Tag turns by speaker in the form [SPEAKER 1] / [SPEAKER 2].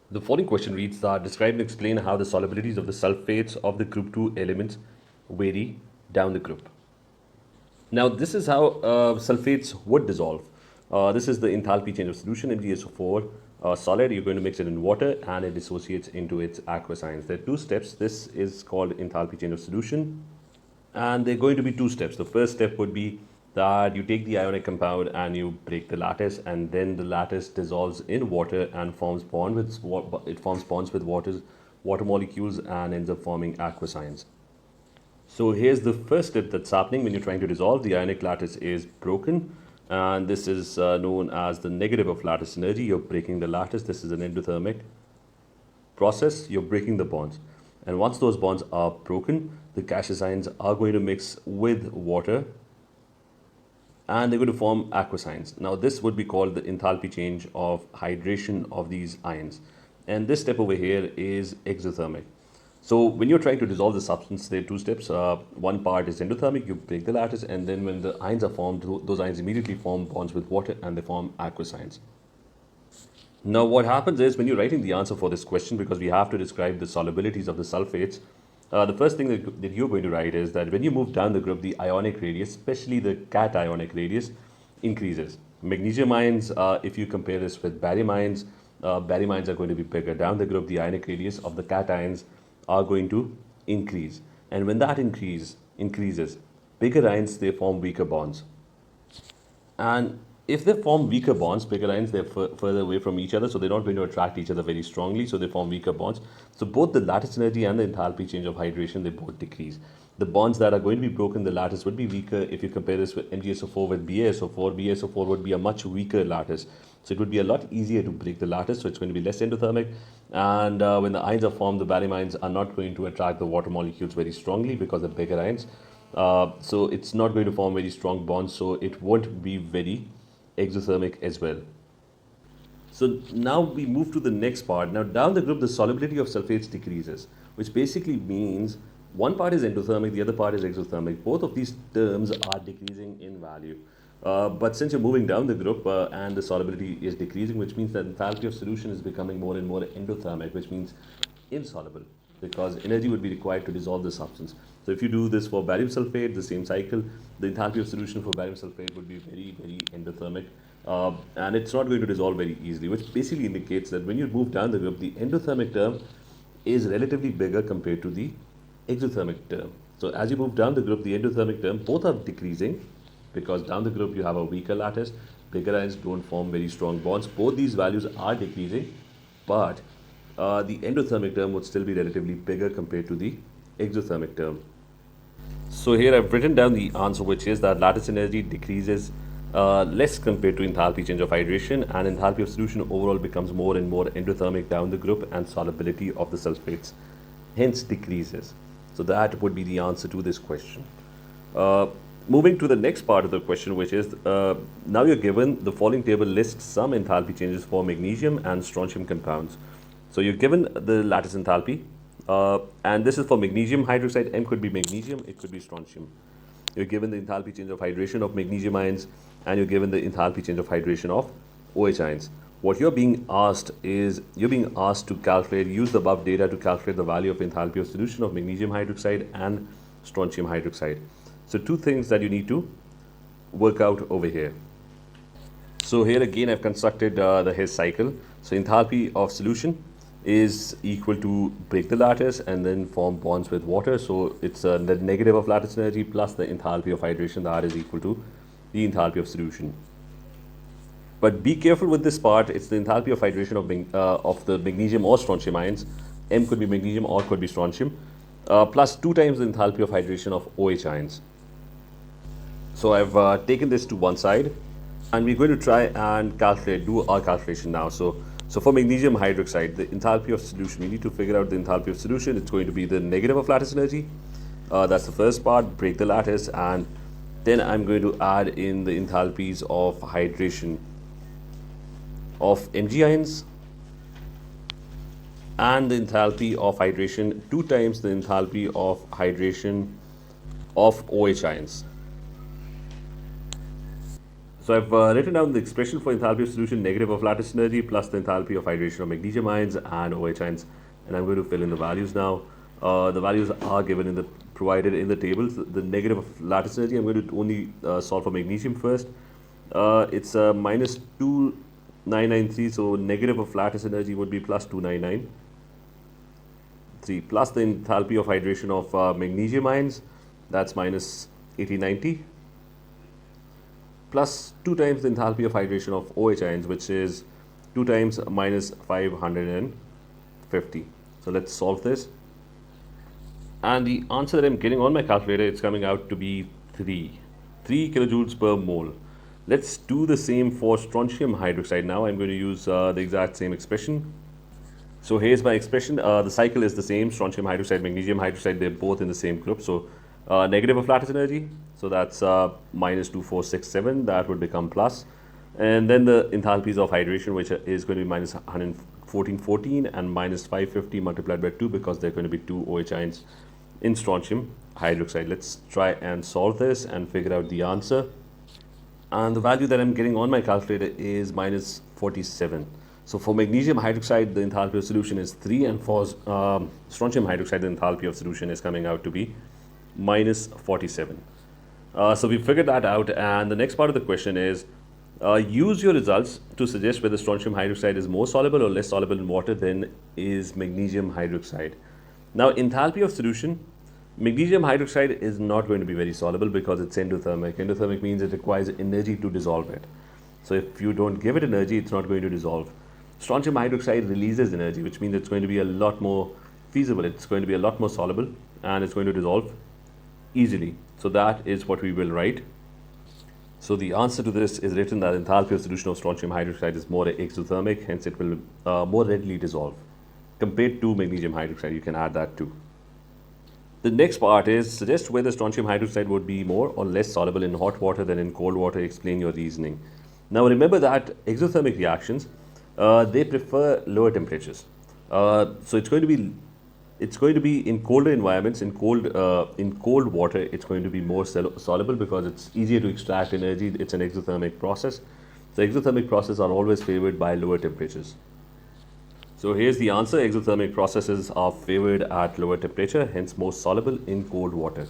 [SPEAKER 1] The following question reads that describe and explain how the solubilities of the sulfates of the group 2 elements vary down the group. Now, this is how sulfates would dissolve. This is the enthalpy change of solution. MgSO4 solid, you're going to mix it in water and it dissociates into its aqueous ions. There are two steps. This is called enthalpy change of solution. And there are going to be two steps. The first step would be that you take the ionic compound and you break the lattice, and then the lattice dissolves in water and forms bonds with water molecules and ends up forming aqueous ions. So here's the first step that's happening when you're trying to dissolve. The ionic lattice is broken, and this is known as the negative of lattice energy. You're breaking the lattice. This is an endothermic process. You're breaking the bonds. And once those bonds are broken, the gaseous ions are going to mix with water and they're going to form aqueous ions. Now, this would be called the enthalpy change of hydration of these ions. And this step over here is exothermic. So when you're trying to dissolve the substance, there are two steps. One part is endothermic, you break the lattice, and then when the ions are formed, those ions immediately form bonds with water and they form aqueous ions. Now, what happens is when you're writing the answer for this question, because we have to describe the solubilities of the sulfates, the first thing that you're going to write is that when you move down the group, the ionic radius, especially the cationic radius, increases. Magnesium ions, if you compare this with barium ions are going to be bigger. Down the group, the ionic radius of the cations are going to increase. And when that increases, bigger ions, they form weaker bonds. And if they form weaker bonds, bigger ions, they're further away from each other, so they're not going to attract each other very strongly, so they form weaker bonds. So both the lattice energy and the enthalpy change of hydration, they both decrease. The bonds that are going to be broken, the lattice would be weaker. If you compare this with MgSO4 with BaSO4, BaSO4 would be a much weaker lattice. So it would be a lot easier to break the lattice, so it's going to be less endothermic. And when the ions are formed, the barium ions are not going to attract the water molecules very strongly because they're bigger ions. So it's not going to form very strong bonds, so it won't be very exothermic as well. So now we move to the next part. Now down the group, the solubility of sulfates decreases, which basically means one part is endothermic, the other part is exothermic. Both of these terms are decreasing in value. But since you're moving down the group and the solubility is decreasing, which means that enthalpy of solution is becoming more and more endothermic, which means insoluble, because energy would be required to dissolve the substance. So if you do this for barium sulfate, the same cycle, the enthalpy of solution for barium sulfate would be very, very endothermic. And it's not going to dissolve very easily, which basically indicates that when you move down the group, the endothermic term is relatively bigger compared to the exothermic term. So as you move down the group, the endothermic term, both are decreasing, because down the group you have a weaker lattice, bigger ions don't form very strong bonds. Both these values are decreasing, but the endothermic term would still be relatively bigger compared to the exothermic term. So here I've written down the answer, which is that lattice energy decreases less compared to enthalpy change of hydration, and enthalpy of solution overall becomes more and more endothermic down the group, and solubility of the sulfates hence decreases. So that would be the answer to this question. Moving to the next part of the question, which is now you're given the following table lists some enthalpy changes for magnesium and strontium compounds. So you're given the lattice enthalpy, and this is for magnesium hydroxide. M could be magnesium, it could be strontium. You're given the enthalpy change of hydration of magnesium ions, and you're given the enthalpy change of hydration of OH ions. What you're being asked is, you're being asked to calculate, use the above data to calculate the value of enthalpy of solution of magnesium hydroxide and strontium hydroxide. So two things that you need to work out over here. So here again I've constructed the His cycle. So enthalpy of solution is equal to break the lattice and then form bonds with water. So it's the negative of lattice energy plus the enthalpy of hydration, that is equal to the enthalpy of solution. But be careful with this part. It's the enthalpy of hydration of the magnesium or strontium ions. M could be magnesium or could be strontium, plus 2 times the enthalpy of hydration of OH ions. So I've taken this to one side, and we're going to try and do our calculation now. So for magnesium hydroxide, the enthalpy of solution, we need to figure out the enthalpy of solution. It's going to be the negative of lattice energy. That's the first part, break the lattice, and then I'm going to add in the enthalpies of hydration of Mg ions and the enthalpy of hydration 2 times the enthalpy of hydration of OH ions. So I've written down the expression for enthalpy of solution, negative of lattice energy plus the enthalpy of hydration of magnesium ions and OH ions, and I'm going to fill in the values now. The values are given in the provided in the tables. The negative of lattice energy, I'm going to only solve for magnesium first. It's minus 2993, so negative of lattice energy would be plus 2993 plus the enthalpy of hydration of magnesium ions, that's minus 1890, plus 2 times the enthalpy of hydration of OH ions, which is 2 times minus 550. So let's solve this. And the answer that I'm getting on my calculator, it's coming out to be 3 kilojoules per mole. Let's do the same for strontium hydroxide now. I'm going to use the exact same expression. So here's my expression. The cycle is the same, strontium hydroxide, magnesium hydroxide, they're both in the same group. So negative of lattice energy, so that's minus 2467, that would become plus. And then the enthalpies of hydration, which is going to be minus 1414 and minus 550 multiplied by 2, because there are going to be 2 OH ions in strontium hydroxide. Let's try and solve this and figure out the answer. And the value that I'm getting on my calculator is minus 47. So for magnesium hydroxide, the enthalpy of solution is 3, and for strontium hydroxide, the enthalpy of solution is coming out to be minus 47. So we figured that out, and the next part of the question is, use your results to suggest whether strontium hydroxide is more soluble or less soluble in water than is magnesium hydroxide. Now, enthalpy of solution, magnesium hydroxide is not going to be very soluble because it's endothermic. Endothermic means it requires energy to dissolve it. So if you don't give it energy, it's not going to dissolve. Strontium hydroxide releases energy, which means it's going to be a lot more feasible. It's going to be a lot more soluble, and it's going to dissolve easily. So that is what we will write. So the answer to this is written that enthalpy of solution of strontium hydroxide is more exothermic, hence it will more readily dissolve. Compared to magnesium hydroxide, you can add that too. The next part is, suggest whether strontium hydroxide would be more or less soluble in hot water than in cold water. Explain your reasoning. Now remember that exothermic reactions, they prefer lower temperatures. So it's going to be in colder environments, in cold water, it's going to be more soluble because it's easier to extract energy. It's an exothermic process. So exothermic processes are always favored by lower temperatures. So here's the answer. Exothermic processes are favored at lower temperature, hence more soluble in cold water.